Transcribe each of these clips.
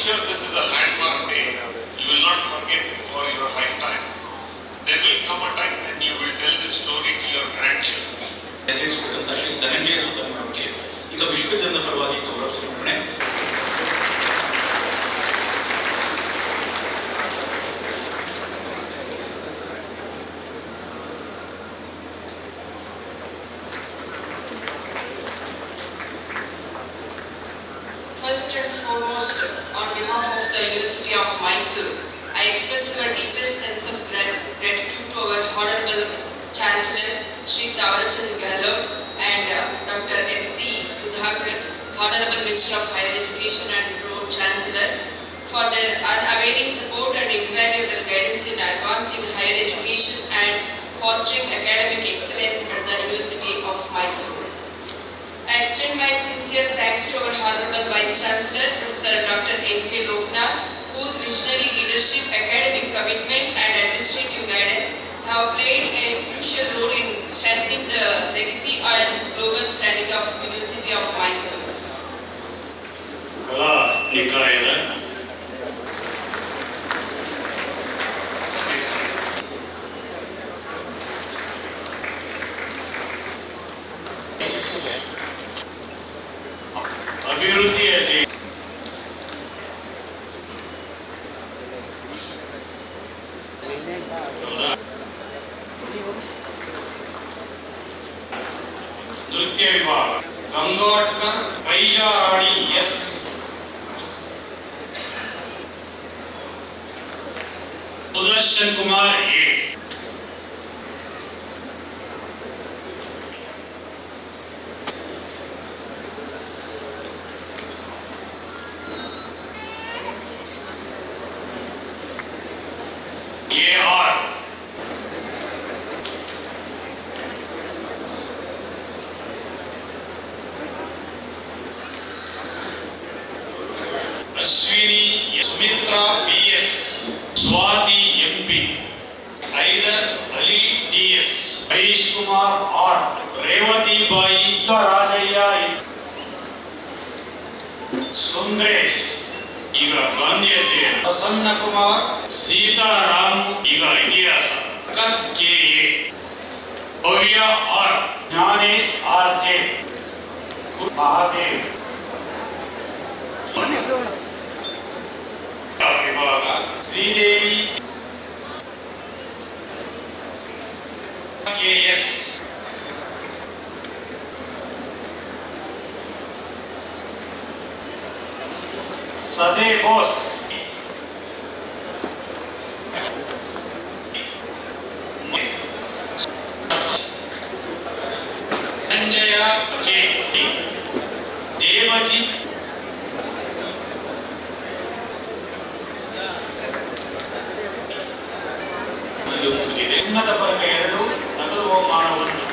sure this is a landmark day. You will not forget for your lifetime. There will come a time when you will tell this story to your grandchildren. Shri Dhananjaya Sudhan ಅವರಿಗೆ ಈಗ ವಿಶ್ವವಿದ್ಯಾಲಯದ ಪರವಾಗಿ ಗೌರವ ಸಮರ್ಪಣೆ. First and foremost, on behalf of the University of Mysore, I express our deepest sense of gratitude to our Honorable Chancellor, Shri Thawarchand Gehlot, and Dr. M.C. Sudhakar, Honorable Minister of Higher Education and Pro-Chancellor, for their unwavering support and invaluable guidance in advancing higher education and fostering academic excellence at the University of Mysore. I extend my sincere thanks to our Honorable Vice Chancellor, Professor Dr. N.K. Loknath, whose visionary leadership, academic commitment and administrative guidance have played a crucial role in strengthening the legacy and global standing of University of Mysore. ಕಲಾ ನಿಕಾಯದ ಅಭಿವೃದ್ಧಿಯಲ್ಲಿ ನೃತ್ಯ ವಿಭಾಗ Gangatkar Baijarani S, Sudarshan Kumar A, AR Ashwini, Sumitra PS, Swathi MP, Hyder Ali DS, Harish Kumar R, Revathi Bai, Rajaiah, Sundaresh ಈಗ ಗಾಂಧಿ ಅಧ್ಯಯನ, ಪ್ರಸನ್ನ ಕುಮಾರ್, ಸೀತಾರಾಮ್ ಈಗ ಇತಿಹಾಸ, ಕತ್ KA, ಭವ್ಯ R, Gyanesh RJ, Mahadev ವಿಭಾಗ ಶ್ರೀದೇವಿ KS, ಸದೇ ಬೋಸ್, ಸಂಜಯ K, ದೇವಜಿ ಚಿನ್ನದ ಪದಕ 2, ನಗದು ಬಹುಮಾನ 1,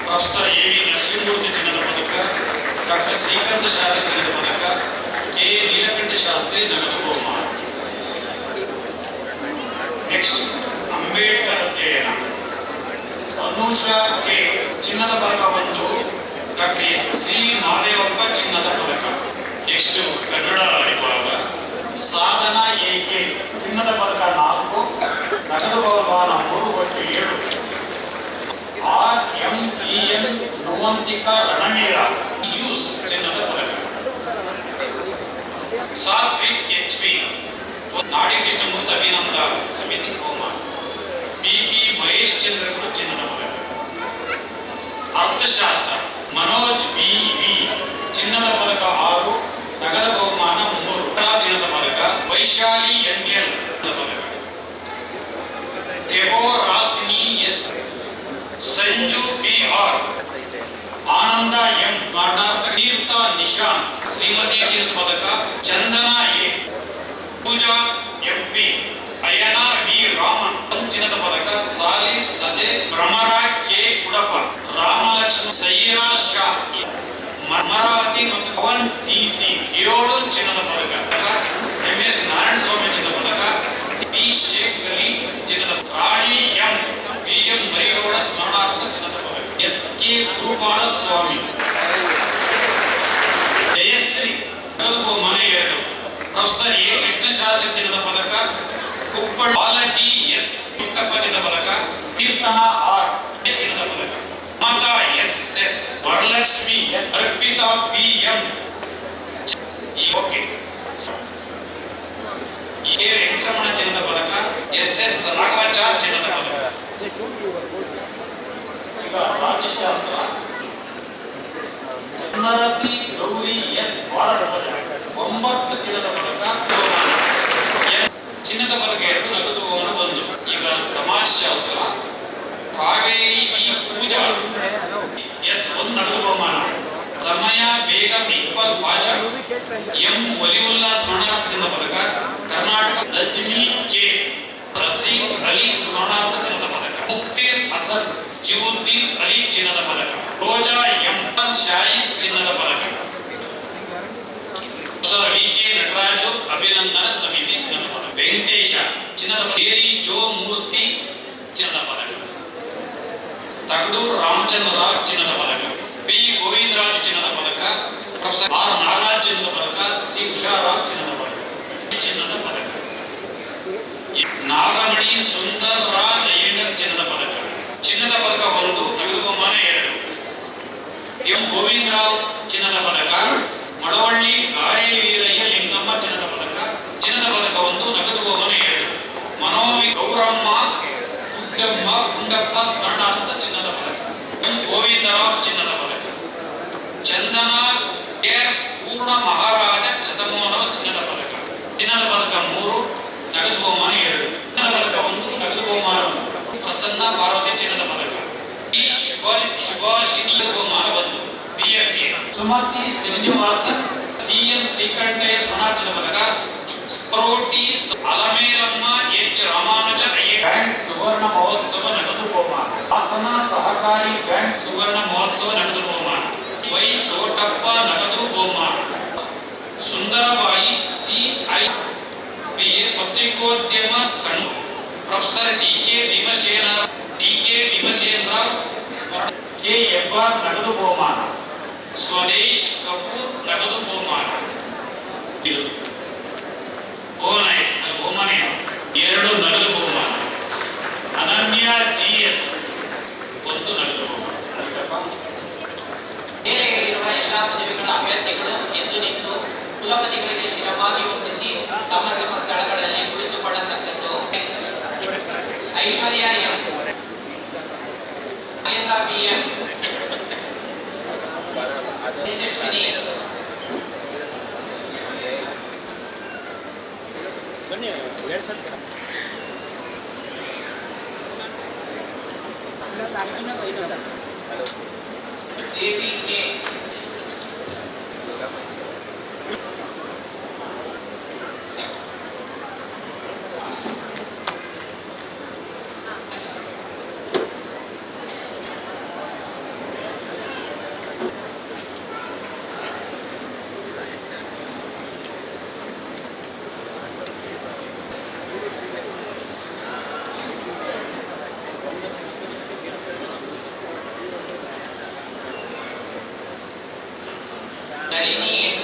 ಪ್ರೊಫೆಸರ್ ಎ.ವಿ. ನರಸಿಂಹಮೂರ್ತಿ ಚಿನ್ನದ ಪದಕ, ಡಾಕ್ಟರ್ ಶ್ರೀಕಾಂತ ಶಾಸ್ತ್ರಿ ಚಿನ್ನದ ಪದಕ, ಕೆ.ಎ. ನೀಲಕಂಠ ಶಾಸ್ತ್ರಿ ನಗದು ಬಹುಮಾನ. ನೆಕ್ಸ್ಟ್ ಅಂಬೇಡ್ಕರ್ ಅಧ್ಯಯನ ಅನುಷಾ ಕೆ ಚಿನ್ನದ ಪದಕ 1, ಡಾಕ್ಟರ್ ಸಿ ಮಹದೇವಪ್ಪ ಚಿನ್ನದ ಪದಕ. ನೆಕ್ಸ್ಟ್ ಕನ್ನಡ ವಿಭಾಗ ಸಾಧನಾ ಎ.ಕೆ ಚಿನ್ನದ ಪದಕ 4, ನಗದು ಬಹುಮಾನ 3 ಒಟ್ಟು 7. RMGN ನುವಂತಿಕಾ ರಣವೀರ ಯೂಸ್ ಚಿನ್ನದ ಪದಕ. ಸಾತ್ವಿಕ್ HP ನಾಡಿ ಕೃಷ್ಣಮೂರ್ತಿ ಅಭಿನಂದ ಸಮಿತಿ ಬಹುಮಾನ. BP ಮಹೇಶ್ ಚಂದ್ರಗುರು ಚಿನ್ನದ ಪದಕ. ಅರ್ಥಶಾಸ್ತ್ರ ಮನೋಜ್ BV ಚಿನ್ನದ ಪದಕ 6, ನಗದ ಬಹುಮಾನ 3 ಚಿನ್ನದ ಪದಕ. ವೈಶಾಲಿ NL ಪದಕ. ದೇವೋ ರಾಸಿನಿ ಎಸ್, ಸಂಜು BR, ಆನಂದ M, ನಾಡಾರ್ಥ ತೀರ್ಥ ನಿಶಾಂತ್ ಶ್ರೀಮತಿ ಚಿನ್ನದ ಪದಕ. ಚಂದನ A, Pooja MP, ಅಯ್ಯನ V Raman ಚಿನ್ನದ ಪದಕ. ಸಾಲಿ ಸಜೆ ಭ್ರಮರ K ಉಡಪ, ರಾಮಲಕ್ಷ್ಮ ಸೈರಾ ಶಾ, ಮರಾವತಿ ಮತ್ತು ಪವನ್ TC 7 ಚಿನ್ನದ ಪದಕ. MS ನಾರಾಯಣ ಸ್ವಾಮಿ ಚಿನ್ನದ ಪದಕ. P ಶೇಖ್ ಅಲಿ ಚಿನ್ನದ ಪದಕ. ರಾಣಿ M, BM ಮರಿಗೌಡ ಸ್ಮರಣಾರ್ಥ ಚಿನ್ನದ ಪದಕ. SK ಗುರುಪಾಲ ಸ್ವಾಮಿ. ಜಯಶ್ರೀ ಬಹುಮಾನ 2, ಪ್ರೊಫೆಸರ್ ಎ ಕೃಷ್ಣಶಾಸ್ತ್ರಿ ಚಿನ್ನದ ಪದಕ, ಕುಪ್ಪಳ ಬಾಲಾಜಿ ಎಸ್ ಪುಟ್ಟಪ್ಪ ಚಿನ್ನದ ಪದಕ, ಕೀರ್ತನ ಆರ್ ಚಿನ್ನದ ಪದಕ, Mata S S, Varalakshmi N, Arpitha P M. Okay, K Venkataramana ಚಿನ್ನದ ಪದಕ, ಎಸ್ ಎಸ್ ರಾಘವಾಚಾರ್ ಚಿನ್ನದ ಪದಕ. ಈಗ ರಾಜ್ಯಶಾಸ್ತ್ರ ನರತಿ ಗೌರಿ ಎಸ್ ಭಾರತಧ್ವಜ 9 ಚಿನ್ನದ ಪದಕ, ಚಿನ್ನದ ಪದಕ 2, ನಗದು ಬಹುಮಾನ 1. ಈಗ ಸಮಾಜಶಾಸ್ತ್ರ ಕಾವೇರಿ ವಿ ಪೂಜಾ ಎಸ್ 1 ನಗದು ಬಹುಮಾನ, ಸಮಯ ಬೇಗಂ ಇಕ್ಬಾಲ್ ಪಾಷಾ ಎಂ ವಲಿವುಲ್ಲಾ ಸ್ಮರಣಾರ್ಥ ಚಿನ್ನದ ಪದಕ, ಕರ್ನಾಟಕ ನಜ್ಮಿ ಕೆ ರಸೀಂ ಅಲಿ ಸ್ಮರಣಾರ್ಥ ಚಿನ್ನದ ಪದಕ, ಮುಕ್ತಿರ್ ಹಸನ್ ಜಿವುದ್ದೀನ್ ಅಲಿ ಚಿನ್ನದ ಪದಕ, ರೋಜಾ ಎಂ ಶಾಹಿದ್ ಚಿನ್ನದ ಪದಕ, ವಿ ಕೆ ನಟರಾಜು ಅಭಿನಂದನಾ ಸಮಿತಿ ಚಿನ್ನದ ಪದಕ, ವೆಂಕಟೇಶ ಚಿನ್ನದ ಪದಕ, ದೇರಿ ಜೋ ಮೂರ್ತಿ ಚಿನ್ನದ ಪದಕ, ತಗಡೂರು ರಾಮಚಂದ್ರ ರಾವ್ ಚಿನ್ನದ ಪದಕ, ಪಿ ಗೋವಿಂದರಾಜು ಚಿನ್ನದ ಪದಕ, ಪ್ರೊಫೆಸರ್ ಆರ್ ನಾಗರಾಜ್ ಚಿನ್ನದ ಪದಕ, ಸಿ ಉಷಾರಾಮ್ ಚಿನ್ನದ ಪದಕ, ಚಿನ್ನದ ಪದಕ, ನಾಗಮಣಿ ಸುಂದರ್ ರಾಜ್ ಅಯ್ಯಂಗರ್ ಚಿನ್ನದ ಪದಕ, ಚಿನ್ನದ ಪದಕ 1, ನಗದು ಬಹುಮಾನ 2. ಎಂ ಗೋವಿಂದರಾವ್ ಚಿನ್ನದ ಪದಕ, ಮಳವಳ್ಳಿ ಗಾರೆ ವೀರಯ್ಯ ಲಿಂಗಮ್ಮ ಚಿನ್ನದ ಪದಕ, ಚಿನ್ನದ ಪದಕ 1, ನಗದು ಬಹುಮಾನ 2. ಮನೋವಿ ಗೌರಮ್ಮ ಗುಡ್ಡಮ್ಮ ಗುಂಡಪ್ಪ ಸ್ಮರಣಾರ್ಥ ಚಿನ್ನದ ಪದಕ, ಎಂ ಗೋವಿಂದರಾವ್ ಚಿನ್ನದ ಪದಕ, ಚಂದನ ಕೆ ಪೂರ್ಣ ಮಹಾರಾಜ ಶತಮಾನವ ಚಿನ್ನದ ಪದಕ, ಚಿನ್ನದ ಪದಕ 3, ನಗದು ಬಹುಮಾನ 2. ಚಿನ್ನದ ಪದಕ 1, ನಗದು ಬಹುಮಾನ 1. ಪ್ರಸನ್ನ ಪಾರ್ವತಿ ಚಿನ್ನದ ಪದಕ, ಈ ಶುಭಾಷಿಣಿ ಬಹುಮಾನ 1. ಬಿಎಫ್ಎ ಸುಮತಿ ಶ್ರೀನಿವಾಸನ್ ಟಿಎನ್ ಶ್ರೀಕಂಠಯ್ಯ ಸ್ಮರಣಾರ್ಥ ಚಿನ್ನದ ಪದಕ, ಸ್ಪ್ರೋಟಿ ಅಲಮೇಲಮ್ಮ ಎಚ್ ರಾಮಾನುಜ ಬ್ಯಾಂಕ್ ಸುವರ್ಣ ಮಹೋತ್ಸವ ನಗದು ಬಹುಮಾನ, ಹಾಸನ ಸಹಕಾರಿ ಬ್ಯಾಂಕ್ ಸುವರ್ಣ ಮಹೋತ್ಸವ ನಗದು ಬಹುಮಾನ, ವೈ ತೋಟಪ್ಪ ನಗದು ಬಹುಮಾನ, ಸುಂದರಬಾಯಿ ಸಿಐ ಪತ್ರಿಕೋದ್ಯಮ ಸಂಘ, professor DK Bhimasena Rao K Hebbar ನಗದು ಬಹುಮಾನ, ಸ್ವದೇಶ್ ಕಪೂರ್ ನಗದು ಬಹುಮಾನ. ಇದು ನೈಸ್ ಬಹುಮಾನ 2 ನಗದು ಬಹುಮಾನ, ಅನನ್ಯ ಜಿಎಸ್ 1 ನಗದು ಬಹುಮಾನ. ಮೇಲೆ ಹೇಳಿರುವ ಎಲ್ಲ ಪದವಿಗಳ ಅಭ್ಯರ್ಥಿಗಳು ಎದ್ದು ನಿಂತು ಕುಲಪತಿಗಳಿಗೆ ಶಿರವಾಗಿ ವಂದಿಸಿ ತಮ್ಮ ತಮ್ಮ ಸ್ಥಳಗಳಲ್ಲಿ ಕುಳಿತುಕೊಳ್ಳತಕ್ಕದ್ದು. Aishwarya M, Mahendra P M, Tejaswini, Devi K, Nalini N,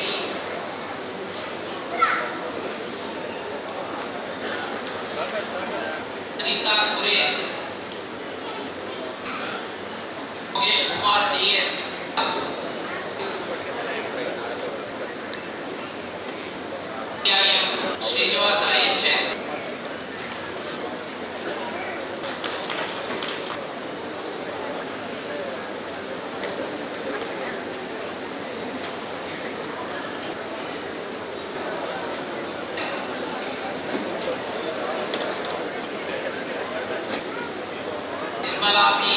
Anitha Kure, Yogesh Kumar DS, Srinivasa H N, Nirmala P,